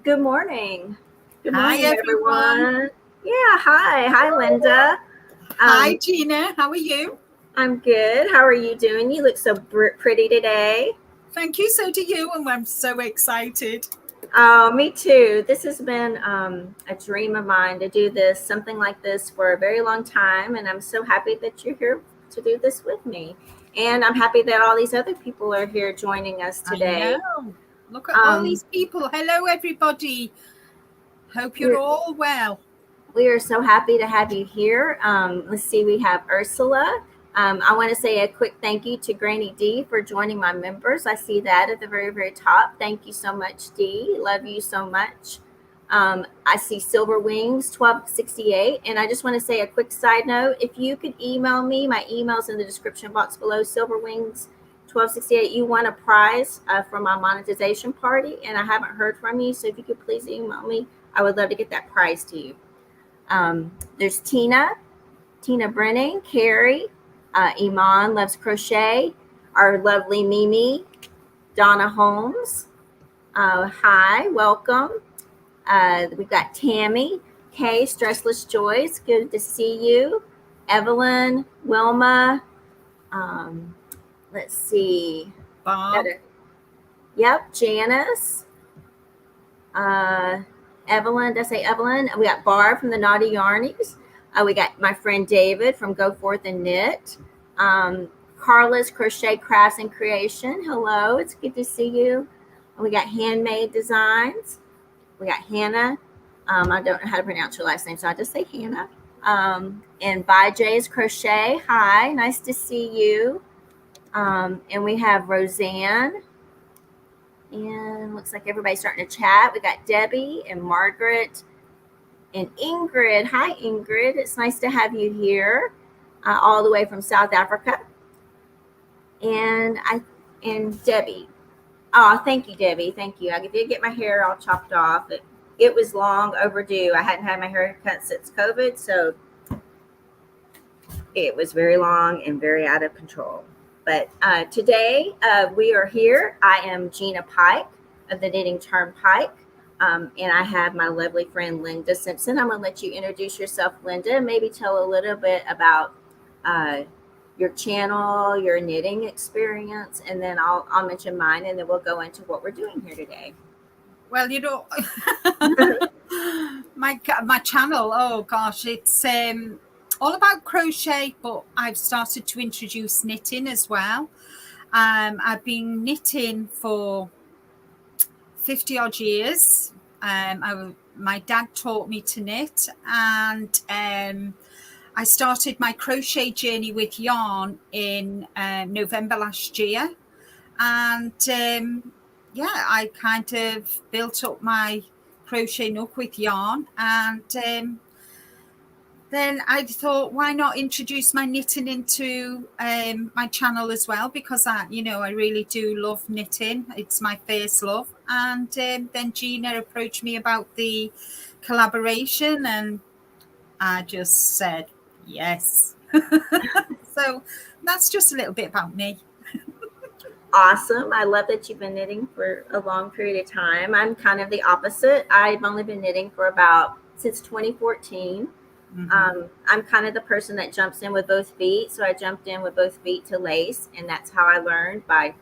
Good morning. Good Hi, morning, everyone. everyone. Yeah, hi. Hi, Linda. Hi, Um, Gina. How are you? I'm good. How are you doing? You look so pretty today. Thank you. So do you. And I'm so excited. Oh, me too. This has been a dream of mine to do this, something like this for a very long time. And I'm so happy that you're here to do this with me. And I'm happy that all these other people are here joining us I know. today. Look at all Um, these people. Hello, everybody. Hope you're we're, all well. We are so happy to have you here. Let's see, we have Ursula. I want to say a quick thank you to Granny D for joining my members. I see that at the very, very top. Thank you so much, D. Love you so much. I see Silver Wings 1268. And I just want to say a quick side note. If you could email me, my email's in the description box below, Silver Wings 1268. You won a prize for my monetization party, and I haven't heard from you. So if you could please email me, I would love to get that prize to you. There's Tina Brennan, Carrie, Iman Loves Crochet, our lovely Mimi, Donna Holmes. Hi, welcome. We've got Tammy, Kay, Stressless Joys. Good to see you. Evelyn, Wilma. Um, let's see. Bob. Yep, Janice. Uh, Evelyn, did I say Evelyn? We got Barb from the Naughty Yarnies. We got my friend David from Go Forth and Knit. Carla's Crochet Crafts and Creation. Hello, it's good to see you. We got Handmade Designs. We got Hannah. I don't know how to pronounce her last name, so I'll just say Hannah. And By Jay's Crochet. Hi, nice to see you. And we have Roseanne. And looks like everybody's starting to chat. We got Debbie and Margaret and Ingrid. Hi, Ingrid. It's nice to have you here, all the way from South Africa. And Debbie. Oh, thank you, Debbie. Thank you. I did get my hair all chopped off. It was long overdue. I hadn't had my hair cut since COVID, so it was very long and very out of control. But today we are here. I am Gina Pike of the Knitting TurnPike. And I have my lovely friend Linda Simpson. I'm going to let you introduce yourself, Linda, and maybe tell a little bit about your channel, your knitting experience, and then I'll mention mine, and then we'll go into what we're doing here today. Well, my channel, oh gosh, it's all about crochet, but I've started to introduce knitting as well. I've been knitting for 50 odd years. My dad taught me to knit, and I started my crochet journey with yarn in November last year. And I kind of built up my crochet nook with yarn, and then I thought, why not introduce my knitting into my channel as well, because I really do love knitting. It's my first love. And then Gina approached me about the collaboration, and I just said yes. So that's just a little bit about me. Awesome. I love that you've been knitting for a long period of time. I'm kind of the opposite. I've only been knitting for since 2014. I'm kind of the person that jumps in with both feet. So I jumped in with both feet to lace, and that's how I learned, by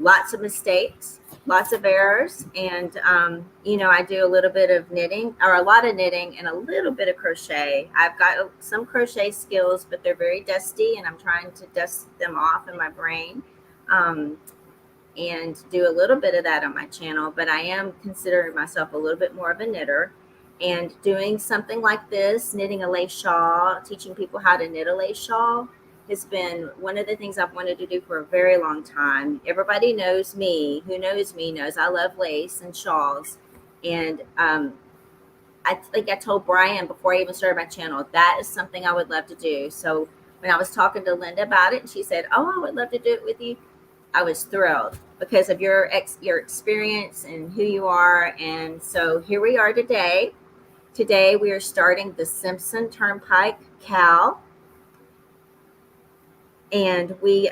lots of mistakes, lots of errors. And, I do a little bit of knitting, or a lot of knitting, and a little bit of crochet. I've got some crochet skills, but they're very dusty, and I'm trying to dust them off in my brain. And do a little bit of that on my channel, but I am considering myself a little bit more of a knitter. And doing something like this, knitting a lace shawl, teaching people how to knit a lace shawl, has been one of the things I've wanted to do for a very long time. Everybody knows me. Who knows me knows I love lace and shawls. And I think I told Brian before I even started my channel, that is something I would love to do. So when I was talking to Linda about it, and she said, "Oh, I would love to do it with you," I was thrilled because of your experience and who you are. And so here we are today. Today we are starting the Simpson TurnPike Cal. And we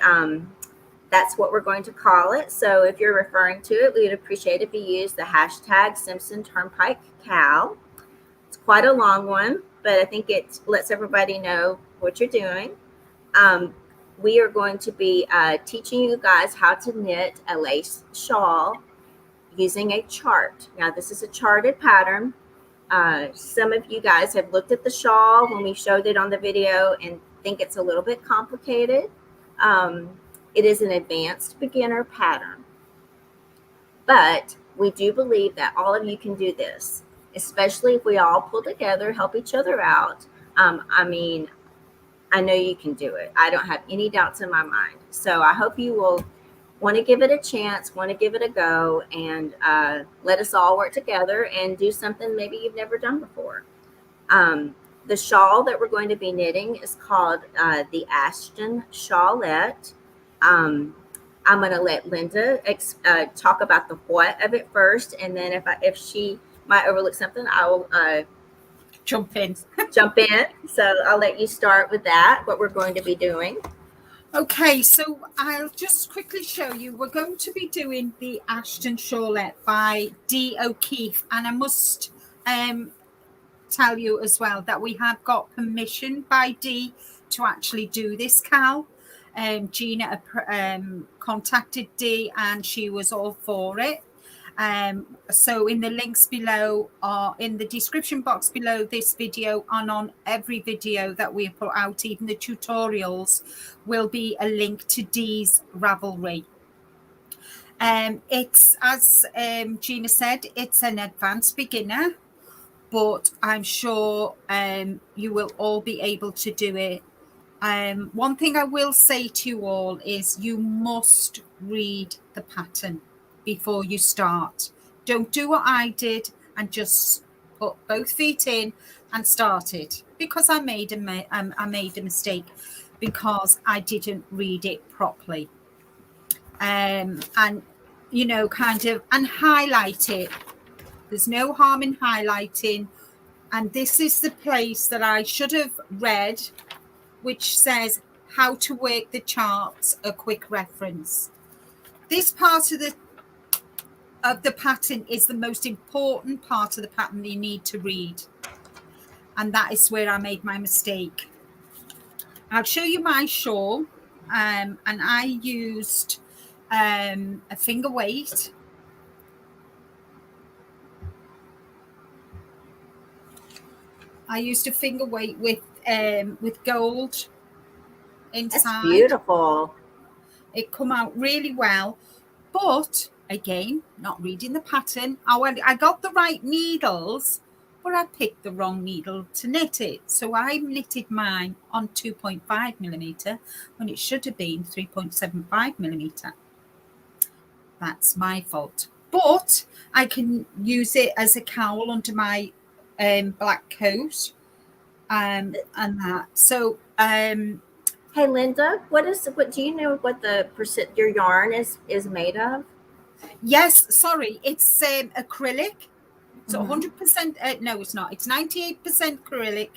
That's what we're going to call it. So if you're referring to it, we would appreciate if you use the hashtag Simpson TurnPike Cal. It's quite a long one, but I think it lets everybody know what you're doing. We are going to be teaching you guys how to knit a lace shawl using a chart. Now, this is a charted pattern. Some of you guys have looked at the shawl when we showed it on the video and think it's a little bit complicated. It is an advanced beginner pattern, but we do believe that all of you can do this, especially if we all pull together, help each other out. I know you can do it. I don't have any doubts in my mind. So I hope you will want to give it a chance, want to give it a go, and let us all work together and do something maybe you've never done before. The shawl that we're going to be knitting is called the Ashton Shawlette. I'm going to let Linda talk about the what of it first, and then if she might overlook something, I will jump in. So I'll let you start with that, what we're going to be doing. Okay, so I'll just quickly show you. We're going to be doing the Ashton Shawlette by Dee O'Keefe, and I must tell you as well that we have got permission by Dee to actually do this, Cal. Gina contacted Dee and she was all for it. So in the links below, or in the description box below this video, and on every video that we put out, even the tutorials, will be a link to Dee's Ravelry. It's, as Gina said, it's an advanced beginner, but I'm sure you will all be able to do it. One thing I will say to you all is you must read the pattern before you start. Don't do what I did and just put both feet in and start it, because I made a mistake because I didn't read it properly. And you know, kind of, and highlight it. There's no harm in highlighting. And this is the place that I should have read, which says how to work the charts, a quick reference. This part of the pattern is the most important part of the pattern that you need to read. And that is where I made my mistake. I'll show you my shawl. And I used a finger weight. I used a finger weight with gold inside. That's beautiful. It come out really well, but again, not reading the pattern. I got the right needles, but I picked the wrong needle to knit it. So I knitted mine on 2.5 millimeter when it should have been 3.75 millimeter. That's my fault. But I can use it as a cowl under my black coat and that. So hey Linda, what do you know what the your yarn is made of? Yes, sorry, it's acrylic. So 100%, no, it's not. It's 98% acrylic,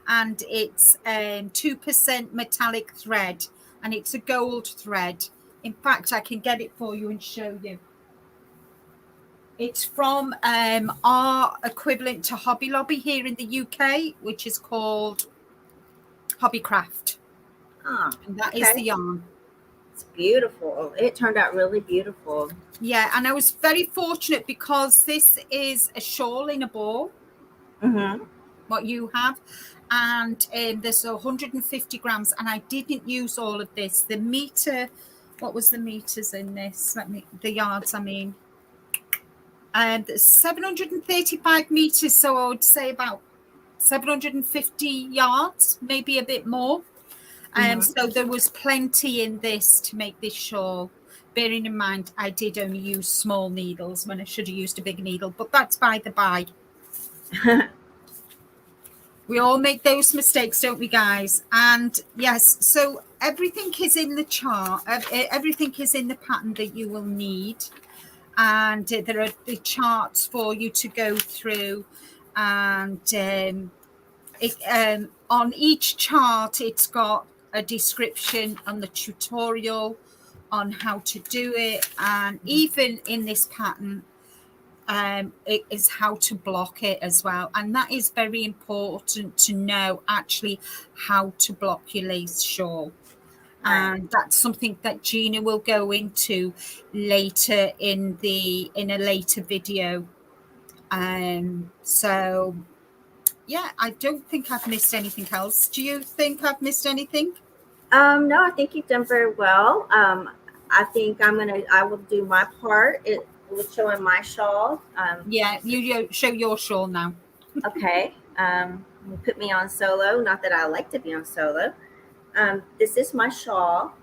and it's 2% metallic thread, and it's a gold thread. In fact, I can get it for you and show you. It's from our equivalent to Hobby Lobby here in the UK, which is called Hobbycraft. And that is the yarn. It's beautiful. It turned out really beautiful. Yeah, and I was very fortunate because this is a shawl in a ball. What you have, and there's 150 grams, and I didn't use all of this. The meter, what was the meters in this? The yards, I mean. 735 meters, so I would say about 750 yards, maybe a bit more. So there was plenty in this to make this shawl. Bearing in mind, I did only use small needles when I should have used a big needle, but that's by the by. We all make those mistakes, don't we, guys? And yes, so everything is in the chart. Everything is in the pattern that you will need. And there are the charts for you to go through. And on each chart, it's got a description on the tutorial on how to do it, and even in this pattern, it is how to block it as well, and that is very important to know actually how to block your lace shawl. And that's something that Gina will go into later in a later video. So yeah, I don't think I've missed anything else. Do you think I've missed anything? No, I think you've done very well. I think I will do my part. It was showing my shawl. Yeah, you show your shawl now. Okay. You put me on solo. Not that I like to be on solo. This is my shawl.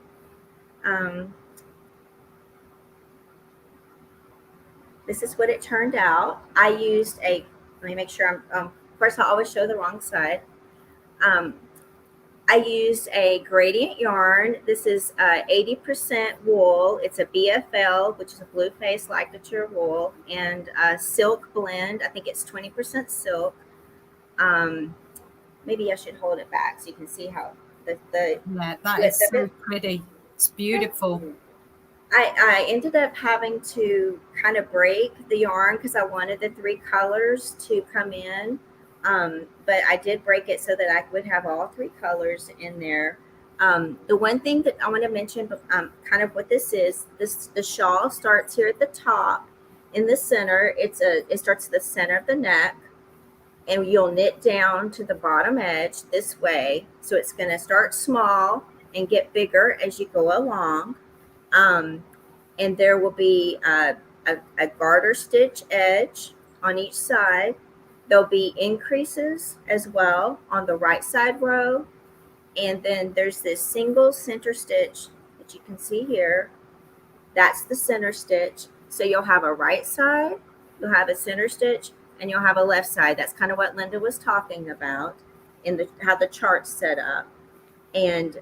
This is what it turned out. I used let me make sure first I always show the wrong side. I used a gradient yarn. This is 80% wool. It's a BFL, which is a blue face ligature wool, and a silk blend. I think it's 20% silk. Maybe I should hold it back so you can see how yeah, that is so pretty. It's beautiful. I ended up having to kind of break the yarn because I wanted the 3 colors to come in. But I did break it so that I would have all 3 colors in there. The one thing that I want to mention, kind of what this is, the shawl starts here at the top in the center. It starts at the center of the neck, and you'll knit down to the bottom edge this way. So it's going to start small and get bigger as you go along. And there will be a garter stitch edge on each side. There'll be increases as well on the right side row. And then there's this single center stitch that you can see here. That's the center stitch. So you'll have a right side, you'll have a center stitch, and you'll have a left side. That's kind of what Linda was talking about in how the chart's set up. And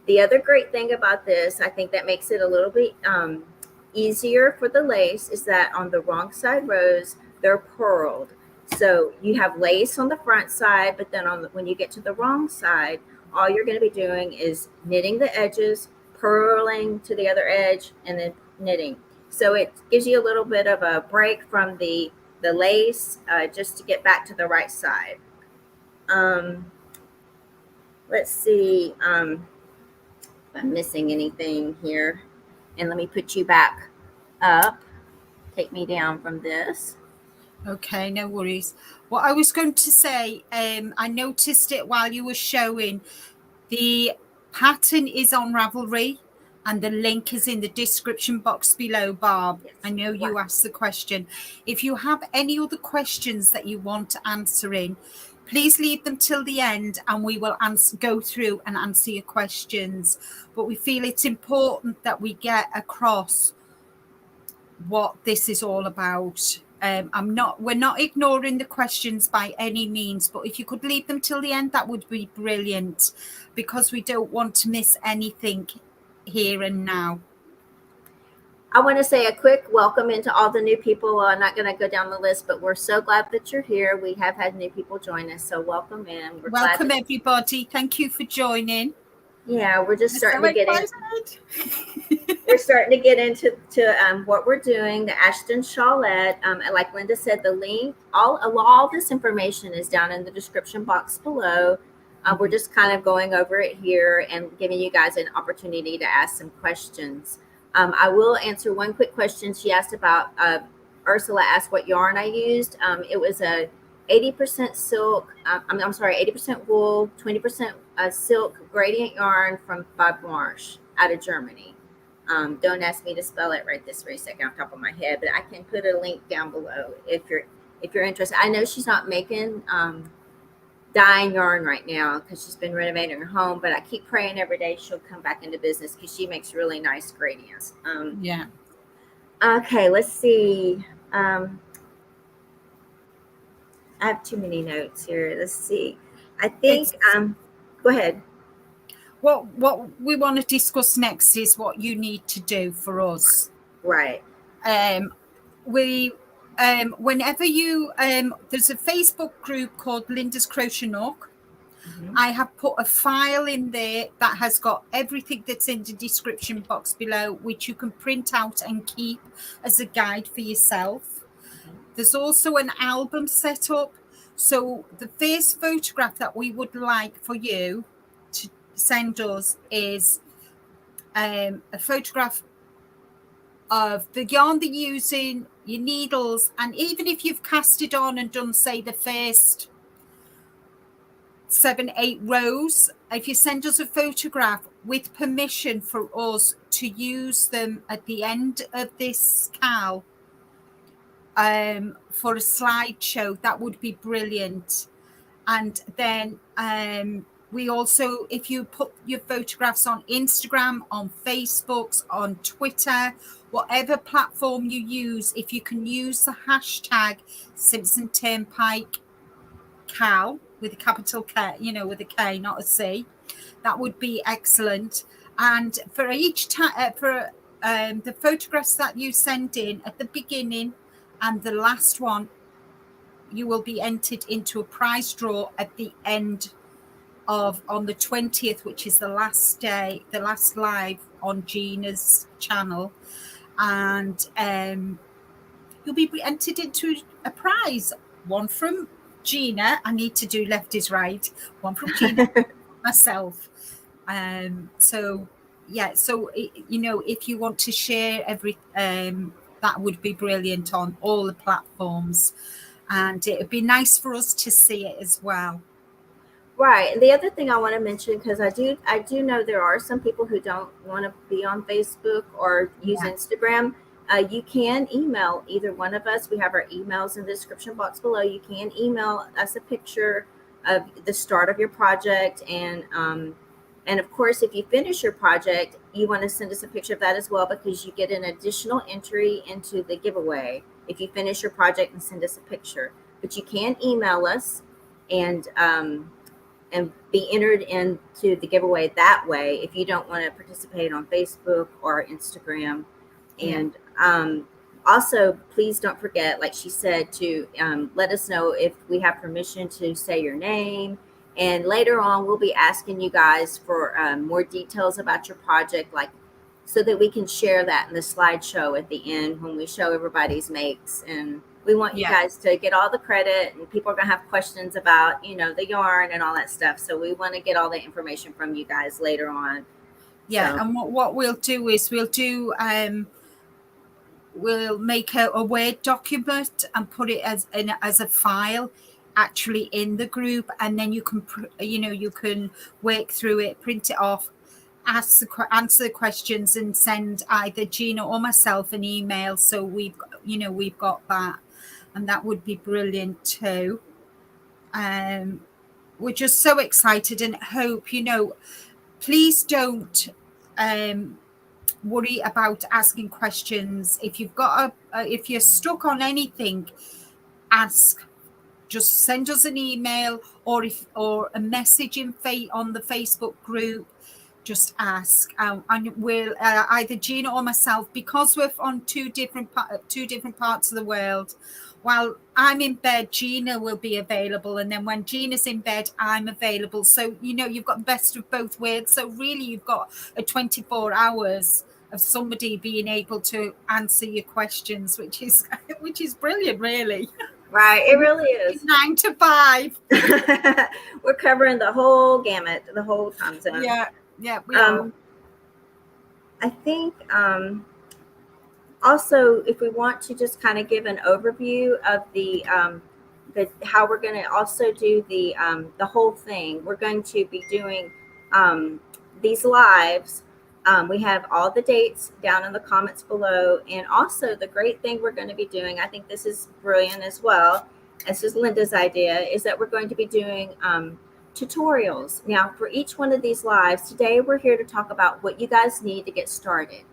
the other great thing about this, I think that makes it a little bit easier for the lace, is that on the wrong side rows, they're purled. So you have lace on the front side, but then when you get to the wrong side, all you're going to be doing is knitting the edges, purling to the other edge, and then knitting. So it gives you a little bit of a break from the lace just to get back to the right side. Let's see. I'm missing anything here, and let me put you back up. Take me down from this. Okay, no worries. What I was going to say, I noticed it while you were showing. The pattern is on Ravelry, and the link is in the description box below, Barb. Yes. I know you asked the question. If you have any other questions that you want answering, please leave them till the end, and we will go through and answer your questions. But we feel it's important that we get across what this is all about. We're not ignoring the questions by any means, but if you could leave them till the end, that would be brilliant, because we don't want to miss anything here and now. I want to say a quick welcome into all the new people. I'm not going to go down the list, but we're so glad that you're here. We have had new people join us, so welcome in. Welcome, everybody. Thank you for joining. Yeah, we're just starting to get in. We're starting to get into what we're doing, the Ashton Shawlette. Like Linda said, the link, all this information is down in the description box below. We're just kind of going over it here and giving you guys an opportunity to ask some questions. I will answer one quick question. She asked about, Ursula asked what yarn I used. It was a 80% silk, 80% wool, 20% silk gradient yarn from Bob Marsh out of Germany. Don't ask me to spell it right this very second off the top of my head, but I can put a link down below if you're interested. I know she's not making dyeing yarn right now because she's been renovating her home, but I keep praying every day she'll come back into business because she makes really nice gradients. Yeah. Okay, let's see. I have too many notes here. Let's see. I think go ahead. What we want to discuss next is what you need to do for us. Right. Whenever you there's a Facebook group called Linda's Crochet Nook, I have put a file in there that has got everything that's in the description box below, which you can print out and keep as a guide for yourself. There's also an album set up. So the first photograph that we would like for you to send us is a photograph of the yarn that you're using, your needles, and even if you've cast it on and done, say, the first 7-8 rows, if you send us a photograph with permission for us to use them at the end of this cowl for a slideshow, that would be brilliant. And then we also, if you put your photographs on Instagram, on Facebook, on Twitter, whatever platform you use, if you can use the hashtag Simpson TurnPike cow with a capital K, with a K, not a C, that would be excellent. And for each the photographs that you send in at the beginning and the last one, you will be entered into a prize draw at the end of on the 20th, which is the last day, the last live on Gina's channel, and you'll be entered into a prize. One from Gina. I need to do left is right. One from Gina, myself. So if you want to share that would be brilliant on all the platforms, and it would be nice for us to see it as well. Right. And the other thing I want to mention, because I do know there are some people who don't want to be on Facebook or use Instagram. You can email either one of us. We have our emails in the description box below. You can email us a picture of the start of your project, and of course, if you finish your project, you want to send us a picture of that as well, because you get an additional entry into the giveaway if you finish your project and send us a picture. But you can email us and be entered into the giveaway that way if you don't want to participate on Facebook or Instagram. And also, please don't forget, like she said, to let us know if we have permission to say your name. And later on, we'll be asking you guys for more details about your project, like so that we can share that in the slideshow at the end when we show everybody's makes. And we want you guys to get all the credit, and people are going to have questions about, the yarn and all that stuff. So we want to get all the information from you guys later on. Yeah. So. And what we'll do is we'll make a Word document and put it as a file actually in the group, and then you can work through it, print it off, answer the questions, and send either Gina or myself an email. So we've got that, and that would be brilliant too. We're just so excited and hope, please don't worry about asking questions. If you've got if you're stuck on anything, ask. Just send us an email or a message on the Facebook group. Just ask, and we'll either Gina or myself, because we're on two different parts of the world. While I'm in bed, Gina will be available, and then when Gina's in bed, I'm available. So you've got the best of both worlds. So really, you've got a 24 hours of somebody being able to answer your questions, which is brilliant, really. Right, it really is. 9 to 5. We're covering the whole gamut, the whole time zone. Yeah, we are. I think also, if we want to just kind of give an overview of the how we're going to also do the whole thing, we're going to be doing these lives. We have all the dates down in the comments below. And also the great thing we're going to be doing, I think this is brilliant as well, this is Linda's idea, is that we're going to be doing tutorials. Now, for each one of these lives, today we're here to talk about what you guys need to get started.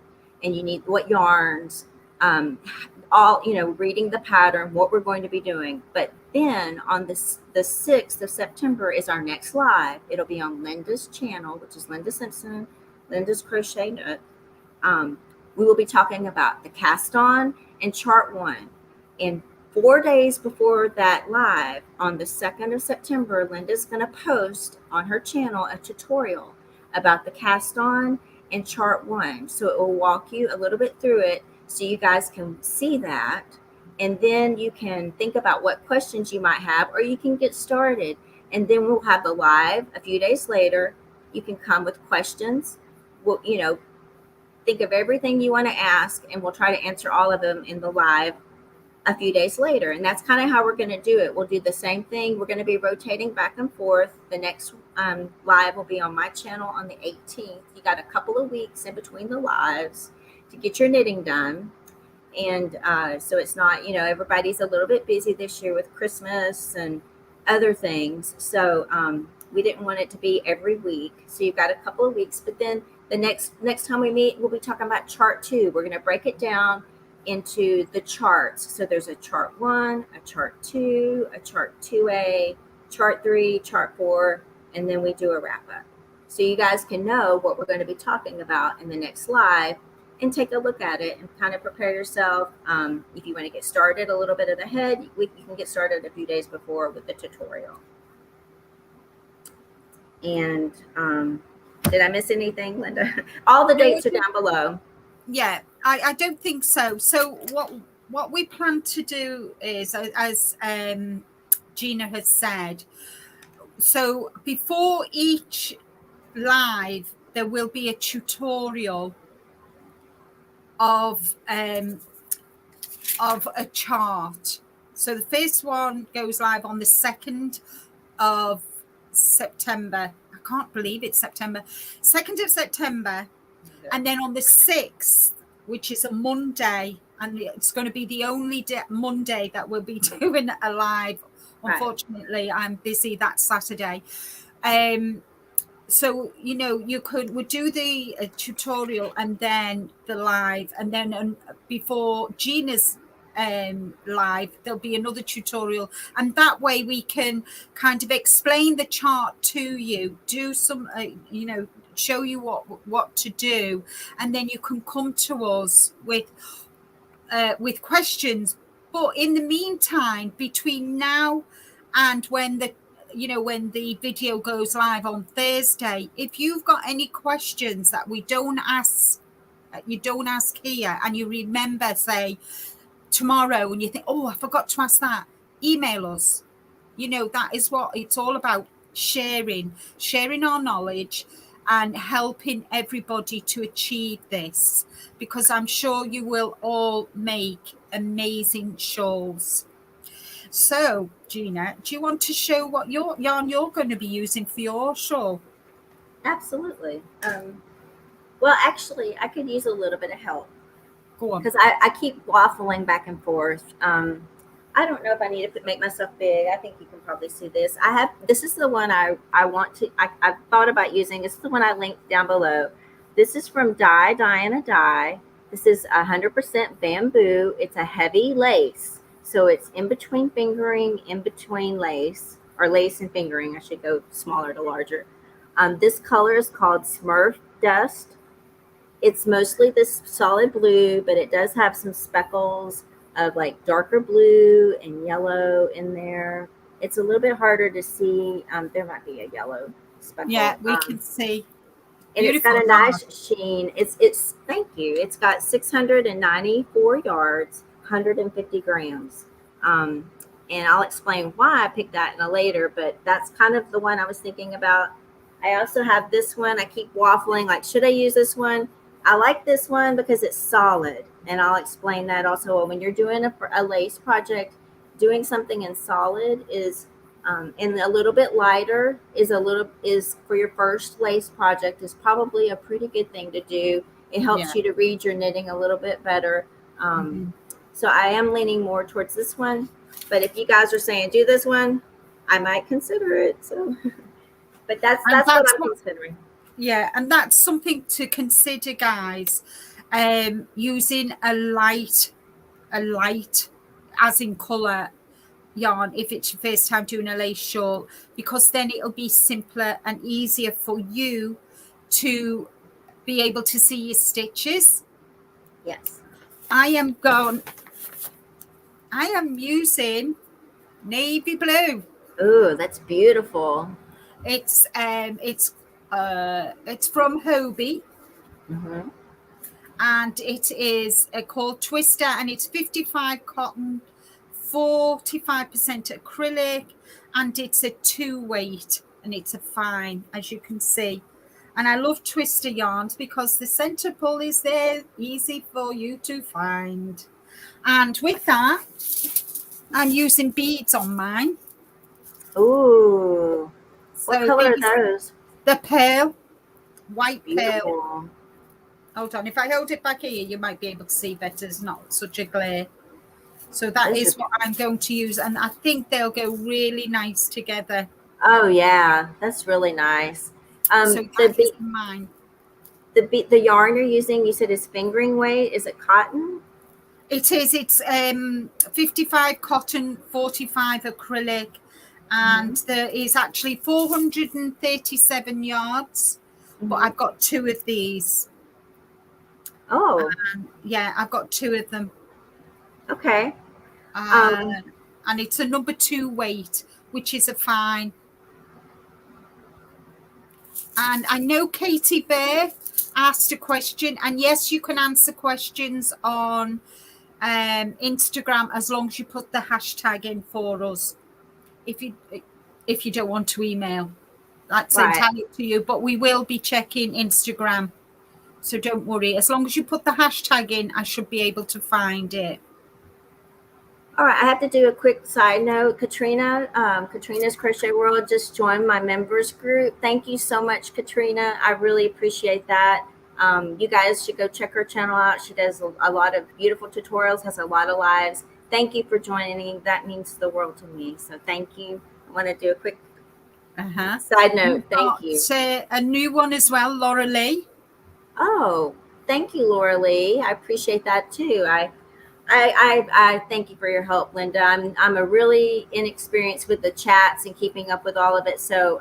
And you need what yarns, reading the pattern, what we're going to be doing. But then on the 6th of September is our next live. It'll be on Linda's channel, which is Linda Simpson, Linda's Crochet Nook. We will be talking about the cast on and chart one. And 4 days before that live, on the 2nd of September, Linda's going to post on her channel a tutorial about the cast on and chart one. So it will walk you a little bit through it so you guys can see that. And then you can think about what questions you might have, or you can get started. And then we'll have the live a few days later. You can come with questions. We'll, think of everything you want to ask, and we'll try to answer all of them in the live a few days later. And that's kind of how we're going to do it. We'll do the same thing. We're going to be rotating back and forth. The next live will be on my channel on the 18th. You got a couple of weeks in between the lives to get your knitting done. And so it's not, everybody's a little bit busy this year with Christmas and other things. So we didn't want it to be every week. So you've got a couple of weeks. But then the next time we meet, we'll be talking about chart 2. We're going to break it down into the charts. So there's a chart 1, a chart 2, a chart 2A, chart 3, chart 4, and then we do a wrap up. So you guys can know what we're going to be talking about in the next live and take a look at it and kind of prepare yourself. If you want to get started a little bit ahead, you can get started a few days before with the tutorial. And did I miss anything, Linda? All the dates are down below. Yeah, I don't think so. So what we plan to do is, as Gina has said, so before each live, there will be a tutorial of a chart. So the first one goes live on the 2nd of September. I can't believe it's September. 2nd of September. And then on the 6th, which is a Monday, and it's going to be the only Monday that we'll be doing a live. Unfortunately, right. I'm busy that Saturday. So, we'll do the tutorial and then the live. And then before Gina's live, there'll be another tutorial. And that way we can kind of explain the chart to you, do some, show you what to do, and then you can come to us with questions. But in the meantime, between now and when the video goes live on Thursday, if you've got any questions that you don't ask here, and you remember, say, tomorrow, and you think, oh, I forgot to ask that, email us. That is what it's all about, sharing our knowledge and helping everybody to achieve this, because I'm sure you will all make amazing shawls. So, Gina, do you want to show what yarn you're going to be using for your shawl? Absolutely. Well, actually, I could use a little bit of help. Go on. Because I keep waffling back and forth. I don't know if I need to make myself big. I think you can probably see this. This is the one I've thought about using. This is the one I linked down below. This is from Dye and a Dye. This is 100% bamboo. It's a heavy lace. So it's in between fingering, in between lace, or lace and fingering. I should go smaller to larger. This color is called Smurf Dust. It's mostly this solid blue, but it does have some speckles of like darker blue and yellow in there. It's a little bit harder to see. There might be a yellow speckle. Yeah, we can see. And beautiful. It's got a nice sheen. It's thank you. It's got 694 yards, 150 grams. And I'll explain why I picked that in a later, but that's kind of the one I was thinking about. I also have this one. I keep waffling, like, should I use this one? I like this one because it's solid, and I'll explain that also. When you're doing a lace project, doing something in solid is and a little bit lighter is for your first lace project is probably a pretty good thing to do. It helps you to read your knitting a little bit better. So I am leaning more towards this one, but if you guys are saying do this one, I might consider it. So, but that's what I'm considering. Yeah, and that's something to consider, guys. Using a light as in color yarn if it's your first time doing a lace shawl, because then it'll be simpler and easier for you to be able to see your stitches. Yes. I am going I am using navy blue. Ooh, that's beautiful. It's from Hobie, Mm-hmm. and it is called Twister, and it's 55 cotton, 45% acrylic, and it's a 2-weight, and it's a fine, as you can see. And I love Twister yarns because the center pull is there, easy for you to find. And with that, I'm using beads on mine. Ooh, what So color are these, those? the pearl, white pearl. Beautiful. Hold on, if I hold it back here, you might be able to see better. It's not such a glare. So that Those is are, what I'm going to use, and I think they'll go really nice together. oh yeah, that's really nice. So The that is mine. the yarn you're using, you said is fingering weight. Is it cotton? It is. It's 55 cotton, 45 acrylic, and Mm-hmm. there is actually 437 yards. But Mm-hmm. I've got 2 of these. Oh, Yeah, I've got 2 of them. okay. Uh, Um, and it's a number 2 weight, which is a fine. And I know Katie Bear asked a question, and yes, you can answer questions on Instagram as long as you put the hashtag in for us. If you don't want to email, that's right. entirely up to you. But we will be checking Instagram, so don't worry. As long as you put the hashtag in, I should be able to find it. All right, I have to do a quick side note. Katrina's Crochet World just joined my members group. Thank you so much, Katrina. I really appreciate that. You guys should go check her channel out. She does a lot of beautiful tutorials, has a lot of lives. Thank you for joining. That means the world to me. So thank you. I want to do a quick side note. You've Thank got you. a new one as well, Laura Lee. Oh, thank you, Laura Lee. I appreciate that too. I thank you for your help, Linda. I'm a really inexperienced with the chats and keeping up with all of it. So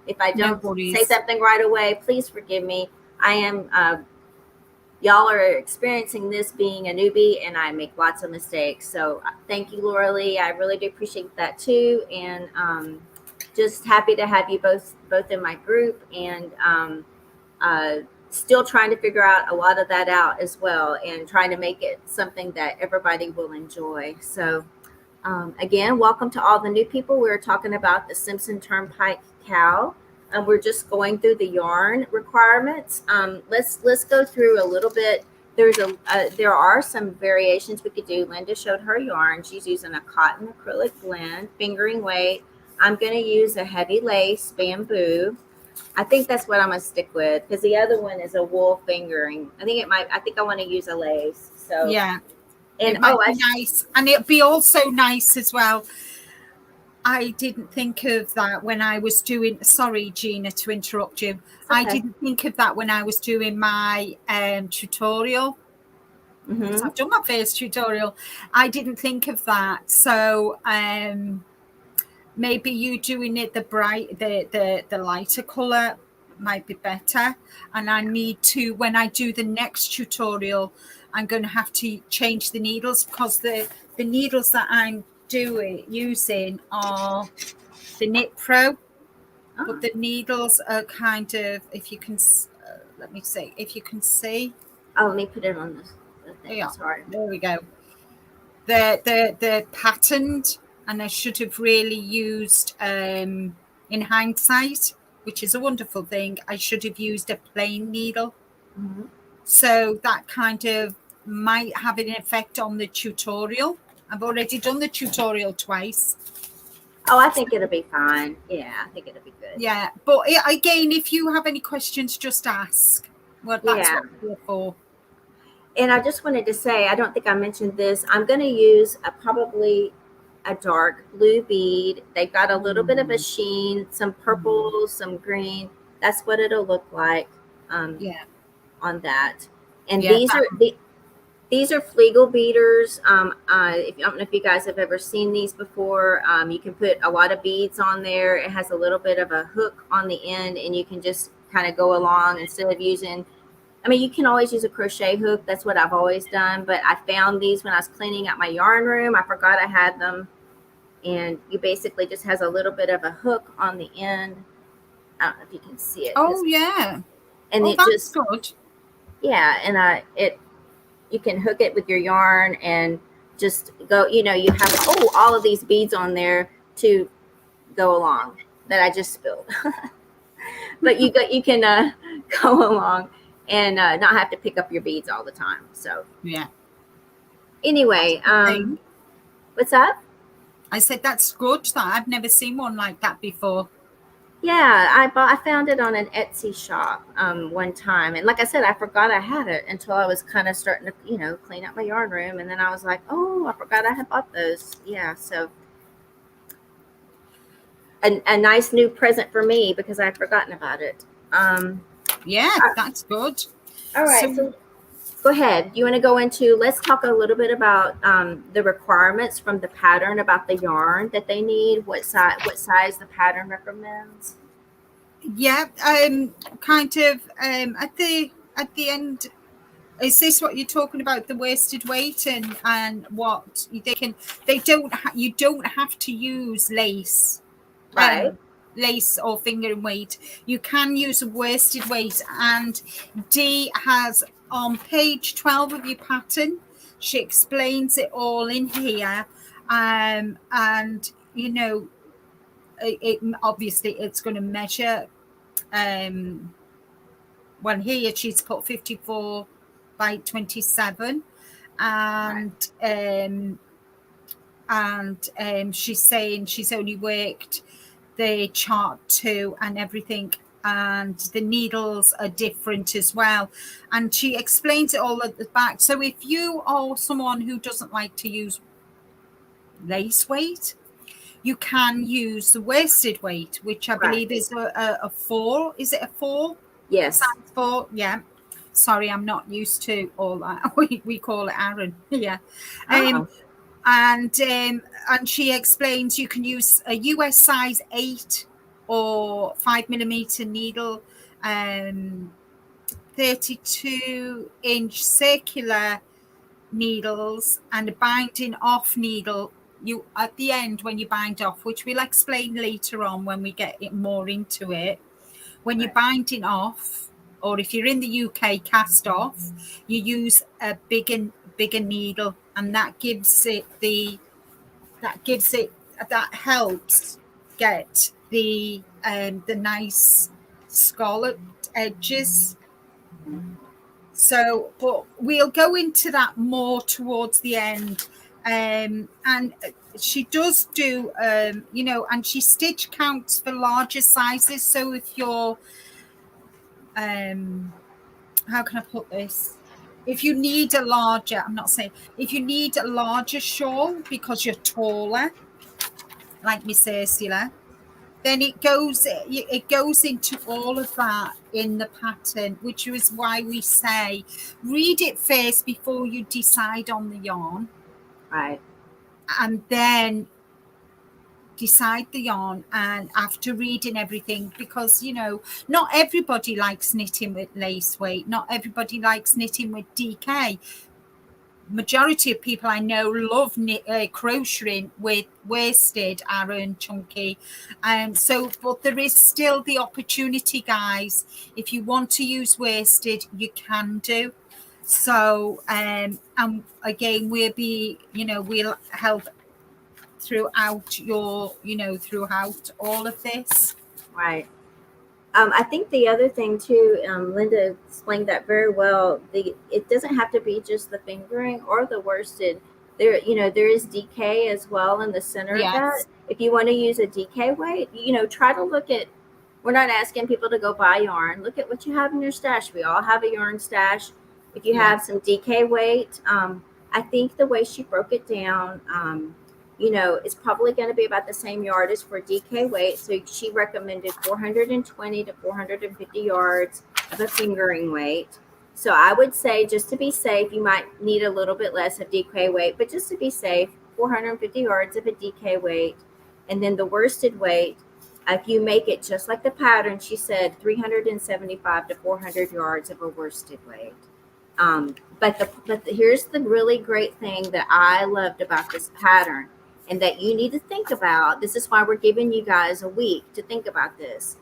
if I No don't say worries. something right away, please forgive me. I am y'all are experiencing this being a newbie, and I make lots of mistakes. So thank you, Laura Lee. I really do appreciate that too, and just happy to have you both in my group, and uh, still trying to figure out a lot of that out as well, and trying to make it something that everybody will enjoy. So again, welcome to all the new people. We're talking about the Simpson TurnPike cow. We're just going through the yarn requirements. Let's go through a little bit. There are some variations we could do. Linda showed her yarn. She's using a cotton acrylic blend, fingering weight. I'm going to use a heavy lace bamboo. I think that's what I'm gonna stick with, because the other one is a wool fingering. I think I want to use a lace. So Yeah, and it might be nice, and it'd be also nice as well. I didn't think of that when I was doing. Sorry, Gina, to interrupt you. I okay. didn't think of that when I was doing my tutorial. Because Mm-hmm. I've done my first tutorial. I didn't think of that. So maybe you doing it the lighter color might be better. And I need to, when I do the next tutorial, I'm going to have to change the needles, because the needles that I'm using are the Knit Pro, but the needles are kind of, if you can, let me see, if you can see. Oh, let me put it on this thing. Yeah, Sorry. there we go. They're patterned, and I should have really used, in hindsight, which is a wonderful thing, I should have used a plain needle. Mm-hmm. So that kind of might have an effect on the tutorial. I've already done the tutorial twice. Oh, I think it'll be fine. Yeah, I think it'll be good. Yeah, but again, if you have any questions, just ask. Well, that's what we're here for. And I just wanted to say, I don't think I mentioned this. I'm going to use probably a dark blue bead. They've got a little bit of a sheen, some purple, some green. That's what it'll look like on that. And these are Flegel beaters. I don't know if you guys have ever seen these before. You can put a lot of beads on there. It has a little bit of a hook on the end, and you can just kind of go along instead of using I mean, you can always use a crochet hook. That's what I've always done. But I found these when I was cleaning out my yarn room. I forgot I had them. And you basically just has a little bit of a hook on the end. I don't know if you can see it. Oh, yeah. And oh, it that's just, good. yeah. And you can hook it with your yarn and just go, you have, all of these beads on there to go along that I just spilled. But you can go along and not have to pick up your beads all the time. So yeah. Anyway, what's up? I said that's good. That I've never seen one like that before. Yeah, I found it on an Etsy shop one time, and like I said, I forgot I had it until I was kind of starting to clean up my yarn room, and then I was like, oh, I forgot I had bought those. Yeah, so a nice new present for me because I'd forgotten about it. Yeah, that's good. All right, so go ahead. You want to go into, let's talk a little bit about the requirements from the pattern, about the yarn that they need, what size the pattern recommends. Yeah, kind of at the end. Is this what you're talking about, the worsted weight and what you don't have to use lace. Right. Lace or fingering weight. You can use a worsted weight, and Dee has on page 12 of your pattern, she explains it all in here, and it obviously it's going to measure. Well, here she's put 54 by 27, and she's saying she's only worked the chart 2 and everything, and the needles are different as well, and she explains it all at the back. So if you are someone who doesn't like to use lace weight, you can use the worsted weight, which I believe is a 4. Is it a 4? Yes. Size 4. Yeah. Sorry, I'm not used to all that. We call it Aaron. Yeah. And she explains you can use a US size 8 or 5mm needle, 32-inch circular needles, and a binding off needle. You at the end when you bind off, which we'll explain later on when we get more into it. When you're binding off, or if you're in the UK, cast off, you use a bigger needle, and that helps get the nice scalloped edges. So, but we'll go into that more towards the end. And she does do, and she stitch counts for larger sizes. So if you're, how can I put this? If you need a larger, if you need a larger shawl because you're taller, like Miss Ursula, then it goes into all of that in the pattern, which is why we say read it first before you decide on the yarn. Right. And then decide the yarn, and after reading everything, because not everybody likes knitting with lace weight, not everybody likes knitting with DK. Majority of people I know love crocheting with worsted, Aaron, chunky, but there is still the opportunity, guys. If you want to use worsted, you can do so, and again we'll help throughout throughout all of this. Right. I think the other thing too, Linda explained that very well. It doesn't have to be just the fingering or the worsted. There is DK as well in the center of that. If you want to use a DK weight, try to look at. We're not asking people to go buy yarn. Look at what you have in your stash. We all have a yarn stash. If you have some DK weight, I think the way she broke it down, it's probably going to be about the same yardage for DK weight. So she recommended 420 to 450 yards of a fingering weight. So I would say, just to be safe, you might need a little bit less of DK weight, but just to be safe, 450 yards of a DK weight. And then the worsted weight, If you make it just like the pattern, she said 375 to 400 yards of a worsted weight. Here's the really great thing that I loved about this pattern and that you need to think about. This is why we're giving you guys a week to think about this.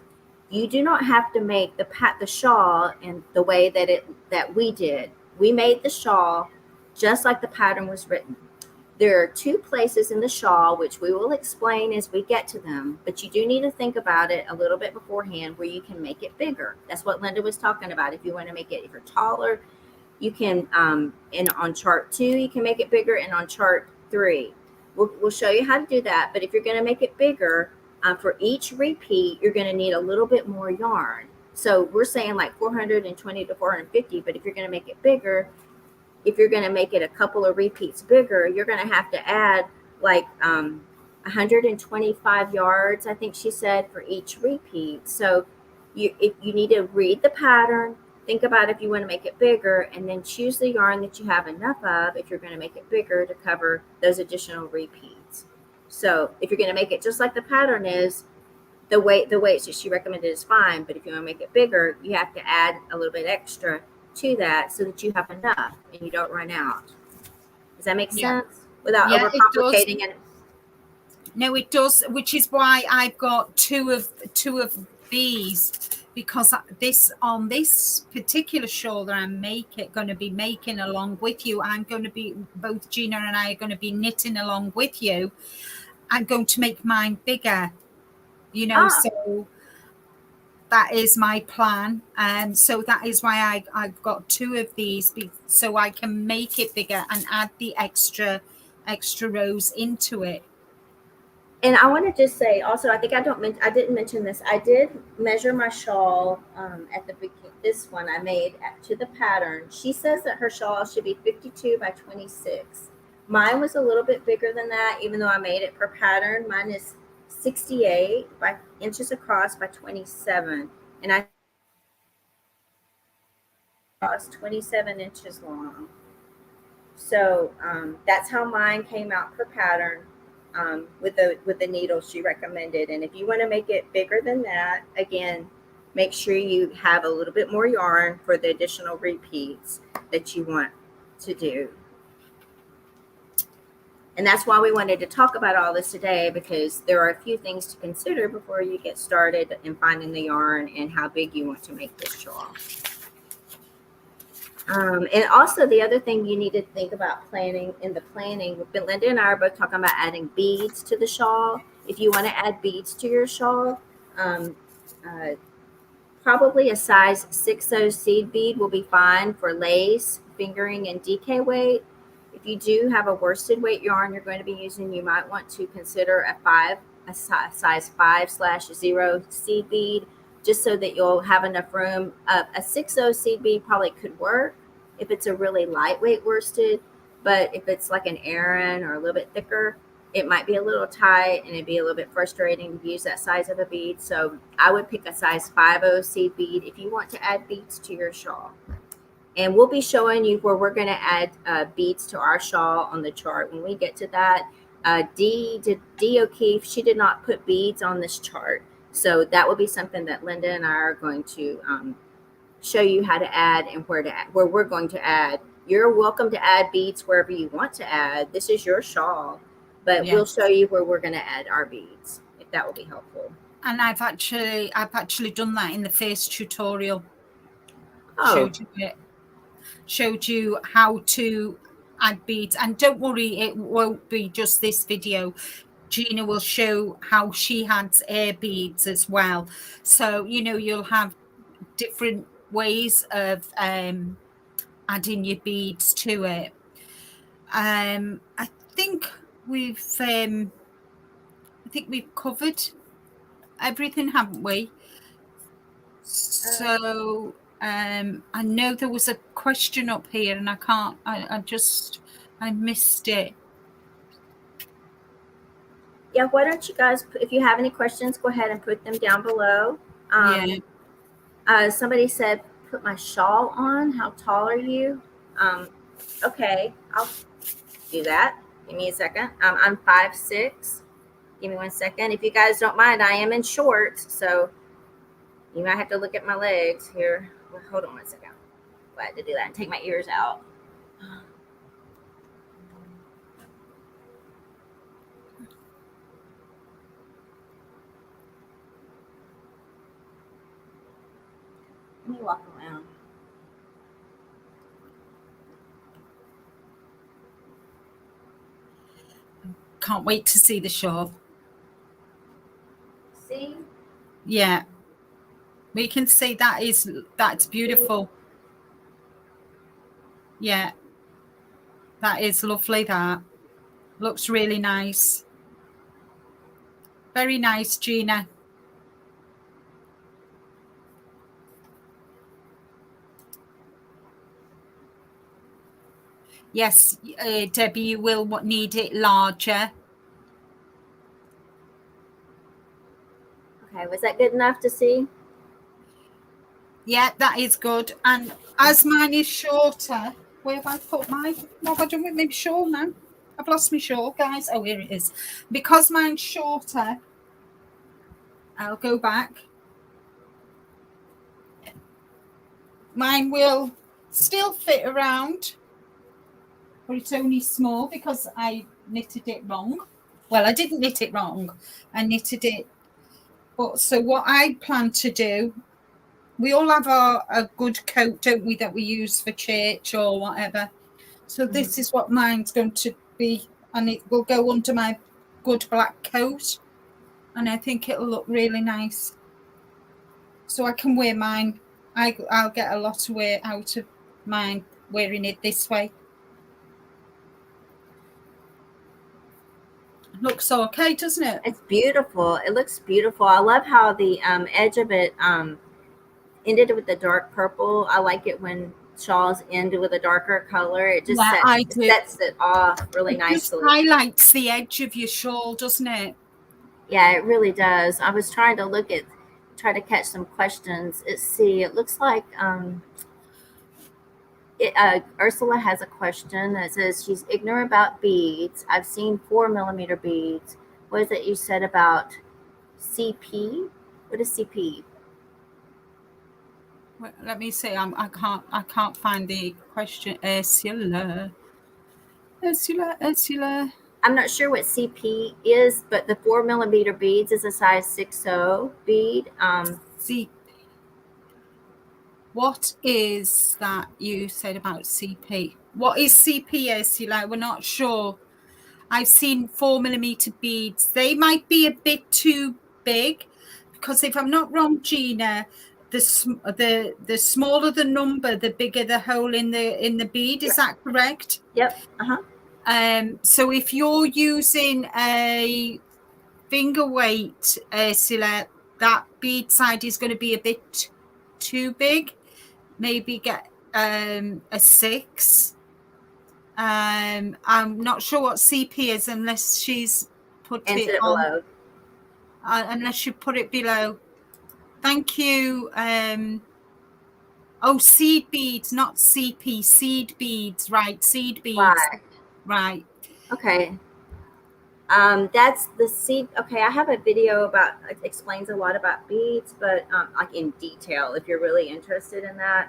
You do not have to make the shawl in the way that we did. We made the shawl just like the pattern was written. There are two places in the shawl, which we will explain as we get to them, but you do need to think about it a little bit beforehand where you can make it bigger. That's what Linda was talking about. If you want to make it, if you're taller, you can, and on chart 2, you can make it bigger, and on chart 3. We'll show you how to do that, but if you're going to make it bigger, for each repeat, you're going to need a little bit more yarn. So we're saying like 420 to 450, but if you're going to make it bigger, if you're going to make it a couple of repeats bigger, you're going to have to add like 125 yards, I think she said, for each repeat. So you need to read the pattern, think about if you want to make it bigger, and then choose the yarn that you have enough of if you're going to make it bigger to cover those additional repeats. So if you're going to make it just like the pattern is, the weight that she recommended is fine, but if you want to make it bigger, you have to add a little bit extra to that so that you have enough and you don't run out. Does that make sense? Without overcomplicating it? No, it does, which is why I've got two of these, because on this particular shawl that I'm going to be making along with you, I'm going to be, both Gina and I are going to be knitting along with you. I'm going to make mine bigger, so that is my plan. And so that is why I've got two of these, so I can make it bigger and add the extra rows into it. And I want to just say also, I think I didn't mention this. I did measure my shawl at the beginning. This one I made to the pattern. She says that her shawl should be 52 by 26. Mine was a little bit bigger than that, even though I made it per pattern. Mine is 68 inches across by 27, and I was 27 inches long. So that's how mine came out per pattern. With the needle she recommended. And if you want to make it bigger than that, again, make sure you have a little bit more yarn for the additional repeats that you want to do. And that's why we wanted to talk about all this today, because there are a few things to consider before you get started in finding the yarn and how big you want to make this shawl. And also the other thing you need to think about planning, Linda and I are both talking about adding beads to the shawl. If you want to add beads to your shawl, probably a size 6/0 seed bead will be fine for lace, fingering, and DK weight. If you do have a worsted weight yarn you're going to be using, you might want to consider a size 5/0 seed bead, just so that you'll have enough room. A 6/0 seed bead probably could work if it's a really lightweight worsted, but if it's like an Aran or a little bit thicker, it might be a little tight and it'd be a little bit frustrating to use that size of a bead. So I would pick a size 5/0 seed bead if you want to add beads to your shawl. And we'll be showing you where we're going to add beads to our shawl on the chart when we get to that. Dee O'Keefe, she did not put beads on this chart. So that will be something that Linda and I are going to show you how to add and where we're going to add. You're welcome to add beads wherever you want to add. This is your shawl, but we'll show you where we're going to add our beads, if that will be helpful. And I've actually done that in the first tutorial. Showed you how to add beads. And don't worry, it won't be just this video. Gina will show how she adds air beads as well. So, you'll have different ways of adding your beads to it. I think we've covered everything, haven't we? So I know there was a question up here and I missed it. Yeah, why don't you guys, if you have any questions, go ahead and put them down below. Somebody said, put my shawl on. How tall are you? Okay, I'll do that. Give me a second. I'm 5'6". Give me 1 second. If you guys don't mind, I am in shorts, so you might have to look at my legs here. Well, hold on 1 second. Glad to do that and take my ears out. Let me walk around. Can't wait to see the shawl. See? Yeah. We can see that's beautiful. Yeah. That is lovely, that. Looks really nice. Very nice, Gina. Yes, Debbie, you will need it larger. Okay, was that good enough to see? Yeah, that is good. And as mine is shorter, where have I put mine? What have I done with my shawl now? I've lost my shawl, guys. Oh, here it is. Because mine's shorter, I'll go back. Mine will still fit around, but it's only small because I knitted it wrong. Well, I didn't knit it wrong. I knitted it. But so what I plan to do, we all have a good coat, don't we, that we use for church or whatever. So this is what mine's going to be, and it will go under my good black coat, and I think it'll look really nice. So I can wear mine. I'll get a lot of wear out of mine wearing it this way. Looks okay, doesn't it? It's beautiful. It looks beautiful. I love how the edge of it ended with the dark purple. I like it when shawls end with a darker color. It just sets it off really nicely. It just highlights the edge of your shawl, doesn't it? Yeah, it really does. I was trying to try to catch some questions. It looks like Ursula has a question that says she's ignorant about beads. I've seen 4mm beads. What is it you said about CP? What is CP? Well, let me see. I can't find the question. Ursula. I'm not sure what CP is, but the 4mm beads is a size 6.0 bead. CP. What is that you said about CP? What is CP, Ursula? We're not sure. I've seen 4mm beads. They might be a bit too big, because if I'm not wrong, Gina, the smaller the number, the bigger the hole in the bead. Is that correct? Yep. So if you're using a finger weight, Ursula, that bead side is going to be a bit too big. Maybe get a 6. I'm not sure what CP is unless she's put it on below. Unless you put it below. Thank you. Oh, seed beads, not CP. Seed beads, right? Seed beads, right? Okay. That's the seed. Okay, I have a video it explains a lot about beads, but like in detail if you're really interested in that.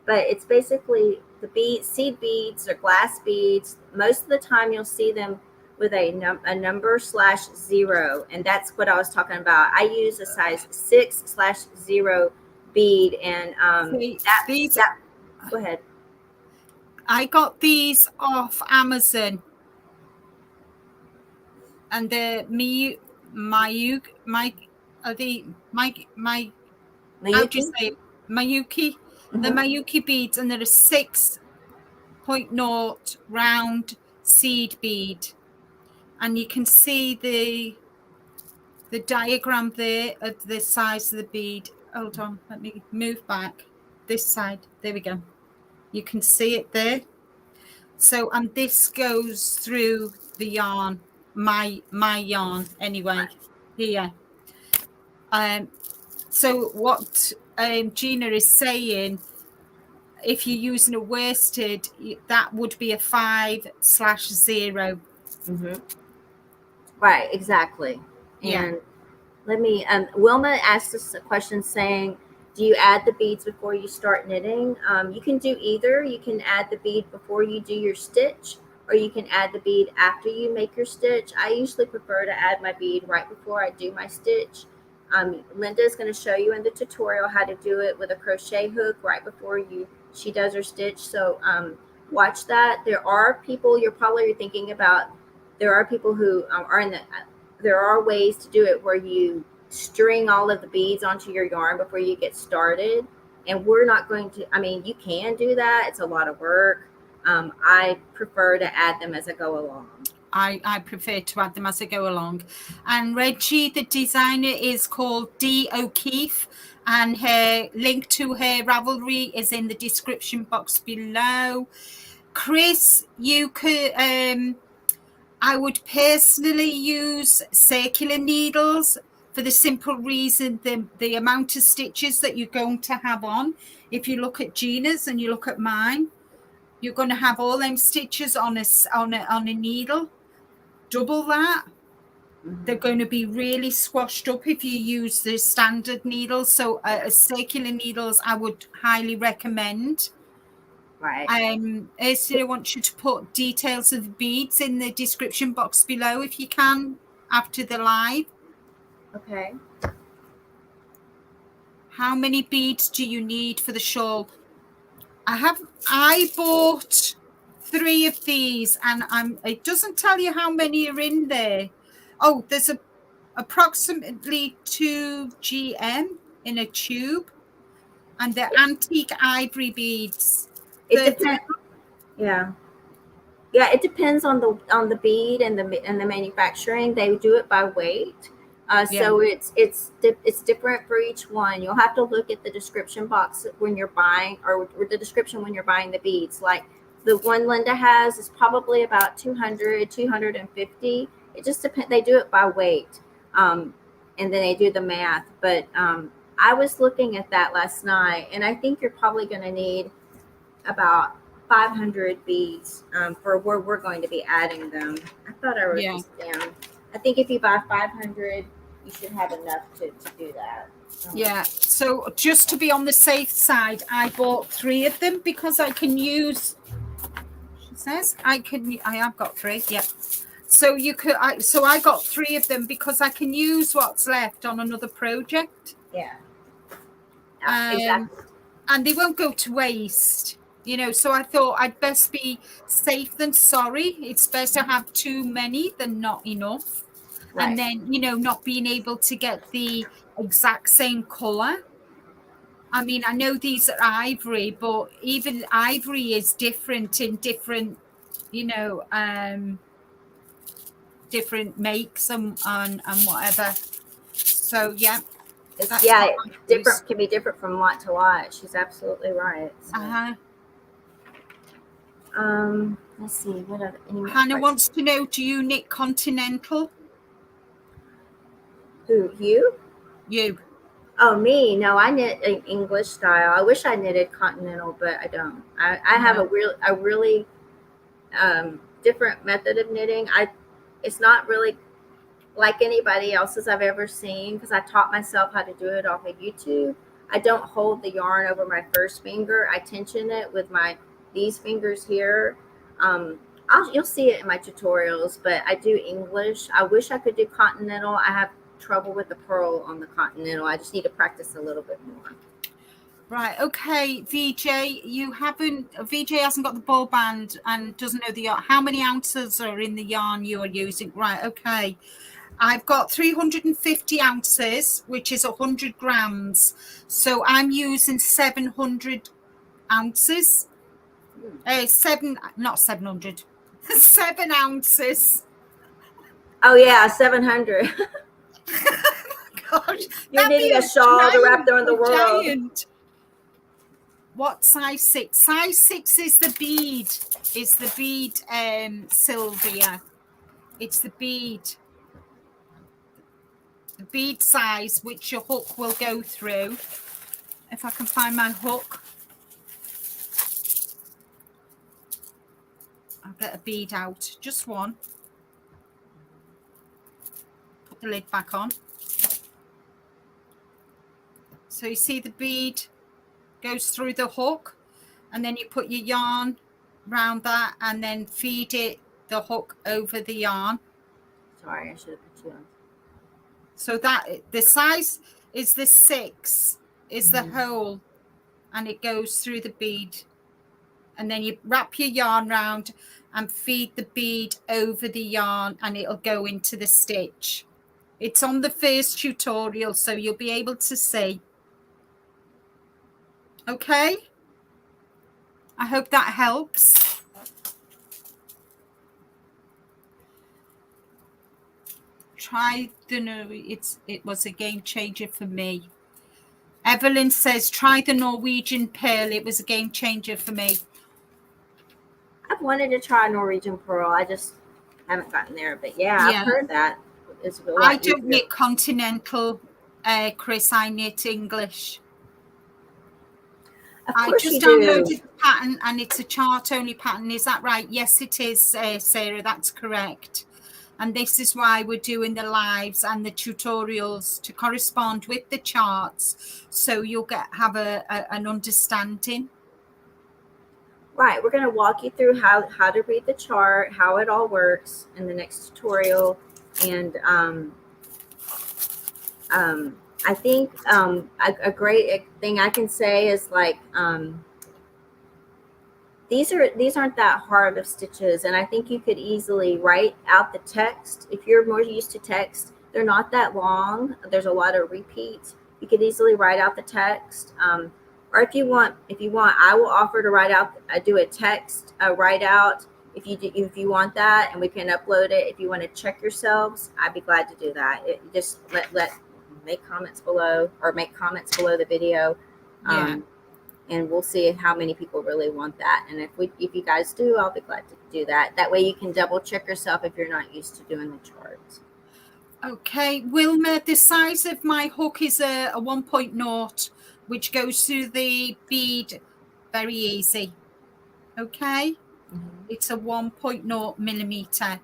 But it's basically the seed beads or glass beads. Most of the time you'll see them with a number /0, and that's what I was talking about. I use a size 6/0 bead, and go ahead. I got these off Amazon, and the Mayuki. How do you say Mayuki? The Mayuki beads, and there are 6.0 round seed bead, and you can see the diagram there of the size of the bead. Hold on, let me move back this side. There we go. You can see it there. So, and this goes through the yarn, my yarn anyway, here. So what Gina is saying, if you're using a worsted, that would be a 5/0. Right, exactly. Yeah. And let me, Wilma asked us a question saying, do you add the beads before you start knitting? You can do either. You can add the bead before you do your stitch, or you can add the bead after you make your stitch. I usually prefer to add my bead right before I do my stitch. Linda is going to show you in the tutorial how to do it with a crochet hook right before she does her stitch. So watch that. There are people you're probably thinking about. There are people who are in the there are ways to do it where you string all of the beads onto your yarn before you get started. And we're not going to, I mean, you can do that. It's a lot of work. I prefer to add them as I go along. I prefer to add them as I go along. And Reggie, the designer, is called Dee O'Keefe, and her link to her Ravelry is in the description box below. Chris, you could I would personally use circular needles for the simple reason the amount of stitches that you're going to have on. If you look at Gina's and you look at mine, you're going to have all them stitches on a needle. Double that. They're going to be really squashed up if you use the standard needles. So circular needles I would highly recommend. Right. Ursula wants you to put details of the beads in the description box below if you can after the live. Okay. How many beads do you need for the shawl? I bought 3 of these, and it doesn't tell you how many are in there. Oh, there's approximately 2 GM in a tube, and they're antique ivory beads. It depends. Yeah. Yeah, it depends on the bead and the manufacturing. They do it by weight. So it's different for each one. You'll have to look at the description box when you're buying, or the description when you're buying the beads. Like the one Linda has is probably about 200, 250. It just depends. They do it by weight, and then they do the math. But I was looking at that last night, and I think you're probably going to need about 500 beads for where we're going to be adding them. I thought I wrote this down. I think if you buy 500, you should have enough to do that. Yeah. So just to be on the safe side, I bought 3 of them because I can use. She says I have got 3. Yeah. So you could. So I got 3 of them because I can use what's left on another project. Yeah. Exactly. And they won't go to waste. So I thought I'd best be safe than sorry. It's best to have too many than not enough. Right. And then, not being able to get the exact same color. I mean, I know these are ivory, but even ivory is different in different, different makes and whatever. So, yeah. Different can be different from lot to lot. She's absolutely right. So. Let's see. What other? Hannah wants to know: do you knit Continental? Who, you? You. Oh, me? No, I knit an English style. I wish I knitted Continental, but I don't. I have a really different method of knitting. It's not really like anybody else's I've ever seen, because I taught myself how to do it off of YouTube. I don't hold the yarn over my first finger. I tension it with these fingers here. You'll see it in my tutorials, but I do English. I wish I could do Continental. I have trouble with the purl on the Continental. I just need to practice a little bit more. Right. Okay, VJ, VJ hasn't got the ball band and doesn't know the yarn. How many ounces are in the yarn you are using? Right. Okay. I've got 350 ounces, which is 100 grams. So I'm using 700 ounces. not 700. 7 ounces. Oh yeah, 700. Gosh, you're needing a shawl to wrap around the world. Giant. What size 6? Size 6 is the bead. It's the bead, Sylvia. It's the bead. The bead size, which your hook will go through. If I can find my hook. I'll get a bead out. Just one. put the lid back on. So you see the bead goes through the hook, and then you put your yarn around that and then feed it the hook over the yarn. Sorry, I should have put you on. So that the size is the 6 is the hole, and it goes through the bead, and then you wrap your yarn round and feed the bead over the yarn, and it'll go into the stitch. It's on the first tutorial, so you'll be able to see. Okay, I hope that helps. Try the it was a game changer for me. Evelyn says try the Norwegian pearl. It was a game changer for me. I've wanted to try Norwegian pearl. I just haven't gotten there, but yeah. I've heard that it's a lot I don't easier. knit continental, Chris. I knit English. I just downloaded the pattern, and it's a chart only pattern. Is that right? Yes, it is, Sarah. That's correct. And this is why we're doing the lives and the tutorials to correspond with the charts, so you'll have an understanding. Right, we're going to walk you through how to read the chart, how it all works in the next tutorial, and I think a great thing I can say is like these aren't that hard of stitches, and I think you could easily write out the text. If you're more used to text, they're not that long. There's a lot of repeats. You could easily write out the text. Or if you want, I will offer to write out. I do a text write out if you want that, and we can upload it. If you want to check yourselves, I'd be glad to do that. Just make comments below, or make comments below the video, and we'll see how many people really want that. And if you guys do, I'll be glad to do that. That way you can double check yourself if you're not used to doing the charts. Okay, Wilma, the size of my hook is a 1.0. which goes through the bead very easy. Okay, It's a 1.0 millimeter.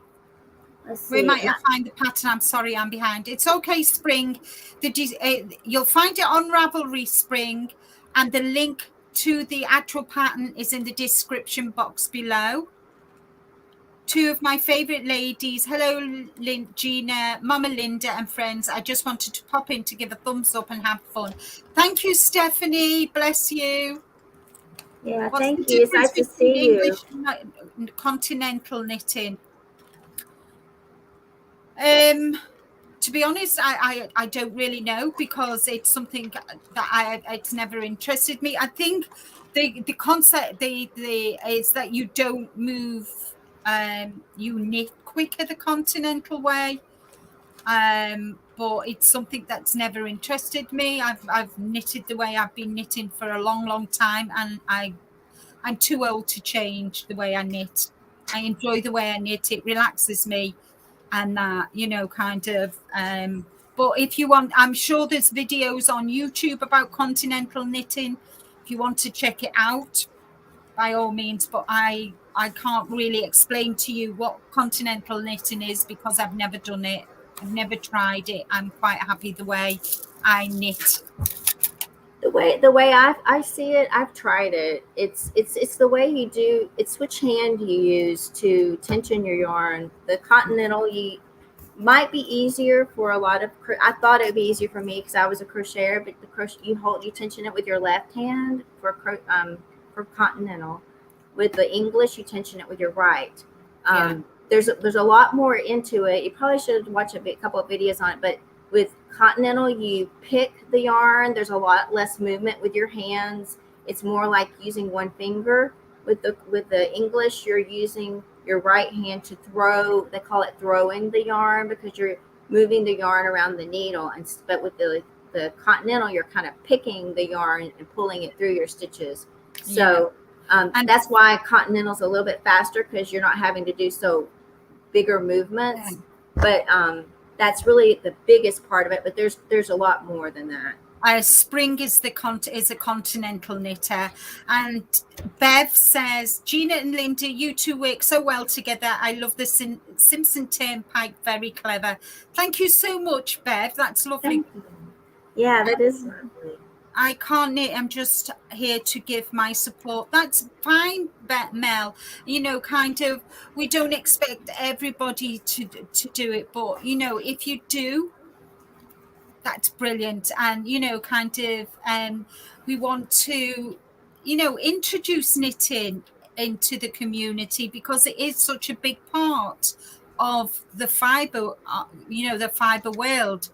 Where might I find the pattern? I'm sorry, I'm behind. It's okay, Spring. You'll find it on Ravelry, Spring, and the link to the actual pattern is in the description box below. Two of my favorite ladies. Hello, Gina, Mama Linda, and friends. I just wanted to pop in to give a thumbs up and have fun. Thank you, Stephanie. Bless you. Yeah, thank you. It's nice to see English you. And continental knitting. To be honest, I don't really know, because it's something that it's never interested me. I think the concept is that you don't move. You knit quicker the continental way, but it's something that's never interested me. I've knitted the way I've been knitting for a long time, and I'm too old to change the way I knit. I enjoy the way I knit. It relaxes me, and that, kind of. But if you want, I'm sure there's videos on YouTube about continental knitting. If you want to check it out, by all means, but I can't really explain to you what continental knitting is, because I've never done it. I've never tried it. I'm quite happy the way I knit. The way I see it, I've tried it. It's the way you do. It's which hand you use to tension your yarn. The continental might be easier for a lot of. I thought it would be easier for me because I was a crocheter, but the crochet you tension it with your left hand for continental. With the English, you tension it with your right. There's a lot more into it. You probably should watch a couple of videos on it. But with continental, you pick the yarn. There's a lot less movement with your hands. It's more like using one finger. With the English, you're using your right hand to throw. They call it throwing the yarn, because you're moving the yarn around the needle. But with the continental, you're kind of picking the yarn and pulling it through your stitches. So and that's why continental's a little bit faster, because you're not having to do so bigger movements. But that's really the biggest part of it. But there's a lot more than that. Spring is a continental knitter, and Bev says, Gina and Linda, you two work so well together. I love the Simpson TurnPike, very clever. Thank you so much, Bev. That's lovely. Yeah, that is lovely. I can't knit. I'm just here to give my support. That's fine, Mel. You know, kind of, we don't expect everybody to do it, but you know, if you do, that's brilliant. And you know, kind of we want to, you know, introduce knitting into the community because it is such a big part of the fiber, you know, the fiber world.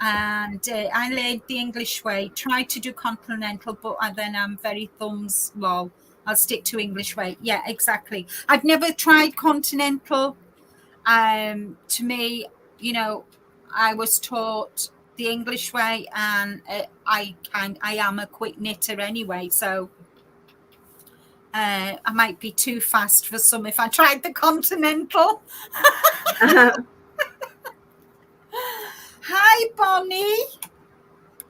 And I learned the English way, tried to do continental, but then I'm very thumbs lol. I'll stick to English way. Yeah, exactly. I've never tried continental. To me, you know, I was taught the English way, and I am a quick knitter anyway, so I might be too fast for some if I tried the continental. Hi, Bonnie.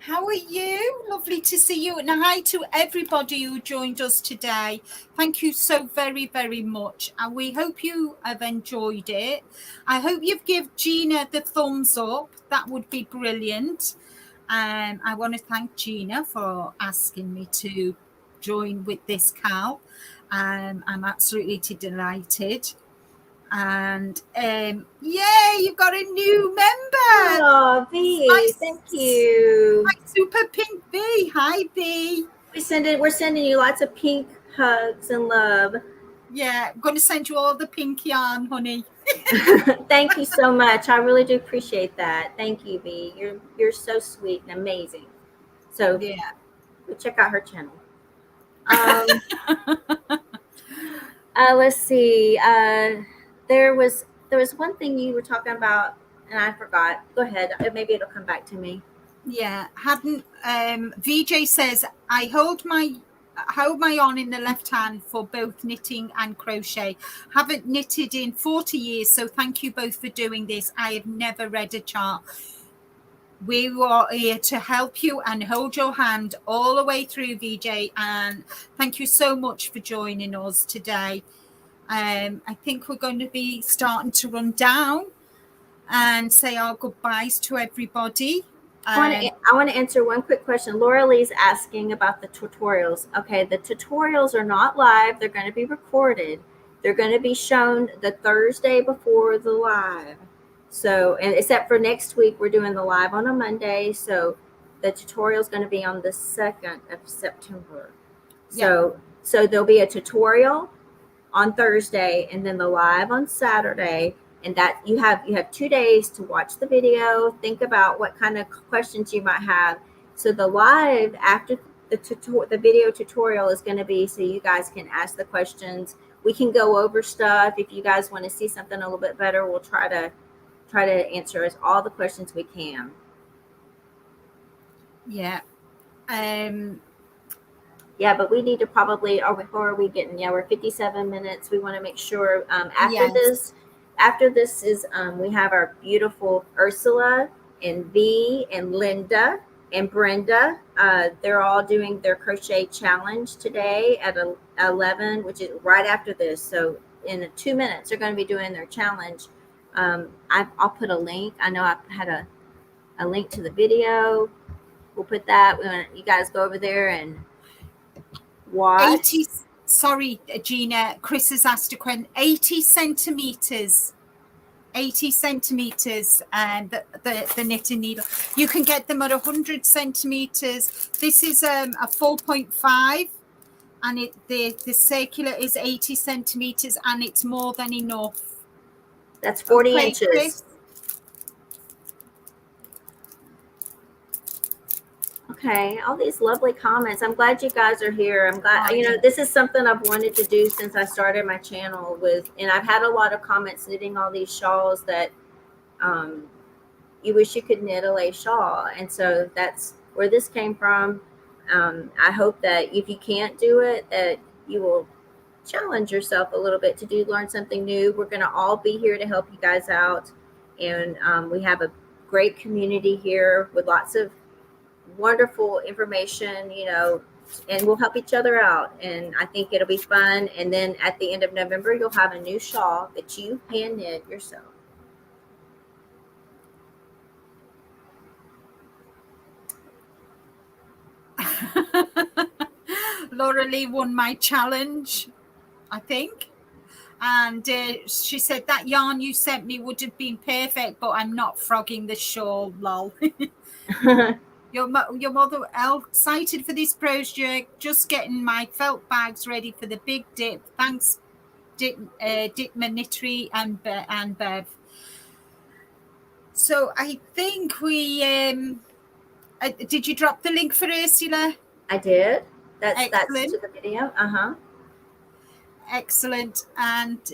How are you? Lovely to see you. And hi to everybody who joined us today. Thank you so very, very much. And we hope you have enjoyed it. I hope you've given Gina the thumbs up. That would be brilliant. I want to thank Gina for asking me to join with this cow. I'm absolutely delighted. And yay, you've got a new member. Oh, V, thank you. My super pink V. Hi, V. We're sending you lots of pink hugs and love. Yeah, I'm going to send you all the pink yarn, honey. Thank you so much. I really do appreciate that. Thank you, V. You're so sweet and amazing. So yeah, go check out her channel. Let's see. There was one thing you were talking about and I forgot. Go ahead. Maybe it'll come back to me. Yeah, VJ says I hold my yarn in the left hand for both knitting and crochet. Haven't knitted in 40 years, so thank you both for doing this. I have never read a chart. We are here to help you and hold your hand all the way through, VJ, and thank you so much for joining us today. I think we're going to be starting to run down and say our goodbyes to everybody. I want to answer one quick question. Laura Lee's asking about the tutorials. Okay, the tutorials are not live. They're going to be recorded. They're going to be shown the Thursday before the live. So, and except for next week, we're doing the live on a Monday. So the tutorial is going to be on the 2nd of September. So there'll be a tutorial on Thursday and then the live on Saturday. And that you have 2 days to watch the video, think about what kind of questions you might have. So the live after the video tutorial is going to be so you guys can ask the questions. We can go over stuff. If you guys want to see something a little bit better, we'll try to answer all the questions we can. Yeah. Yeah, but we need to probably, before are we getting, we're 57 minutes. We want to make sure after this is we have our beautiful Ursula and V and Linda and Brenda. They're all doing their crochet challenge today at 11, which is right after this. So in 2 minutes, they're going to be doing their challenge. I'll put a link. I know I had a link to the video. We'll put that. We want you guys go over there and watch. Sorry, Gina. Chris has asked a question. 80 centimeters. 80 centimeters, and the knitting needle. You can get them at 100 centimeters. This is a 4.5, and the circular is 80 centimeters, and it's more than enough. That's 40 inches. Chris. Okay, all these lovely comments. I'm glad you guys are here. I'm glad, this is something I've wanted to do since I started my channel and I've had a lot of comments knitting all these shawls that you wish you could knit a lace shawl. And so that's where this came from. I hope that if you can't do it, that you will challenge yourself a little bit to learn something new. We're going to all be here to help you guys out. And we have a great community here with lots of wonderful information, and we'll help each other out. And I think it'll be fun. And then at the end of November, you'll have a new shawl that you hand knit yourself. Laura Lee won my challenge, I think. And she said that yarn you sent me would have been perfect, but I'm not frogging the shawl, lol. Your mother excited for this project, just getting my felt bags ready for the big dip. Thanks, Ditma Knittery and Bev. So I think we did you drop the link for Ursula? I did. That's Excellent. to the video. Excellent. And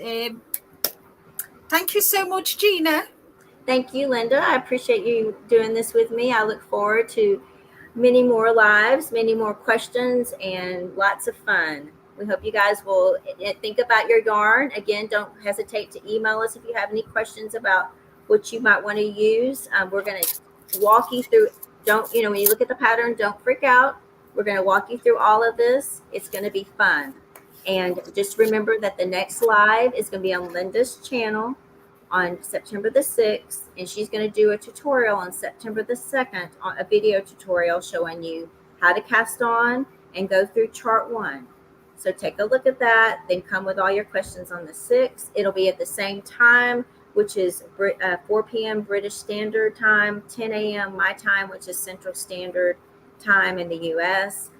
thank you so much, Gina. Thank you, Linda. I appreciate you doing this with me. I look forward to many more lives, many more questions, and lots of fun. We hope you guys will think about your yarn. Again, don't hesitate to email us if you have any questions about what you might want to use. We're going to walk you through. When you look at the pattern, don't freak out. We're going to walk you through all of this. It's going to be fun. And just remember that the next live is going to be on Linda's channel on September the 6th, and she's going to do a tutorial on September the 2nd, on a video tutorial showing you how to cast on and go through chart 1. So take a look at that, then come with all your questions on the 6th. It'll be at the same time, which is 4 p.m. British Standard Time, 10 a.m. my time, which is Central Standard Time in the U.S.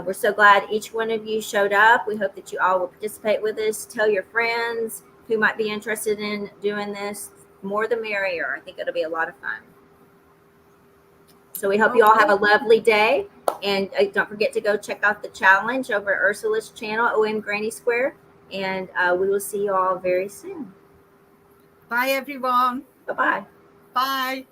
We're so glad each one of you showed up. We hope that you all will participate with us. Tell your friends who might be interested in doing this. More the merrier. I think it'll be a lot of fun. So we hope you all have a lovely day. And don't forget to go check out the challenge over at Ursula's channel, OM Granny Square. And we will see you all very soon. Bye, everyone. Bye-bye. Bye.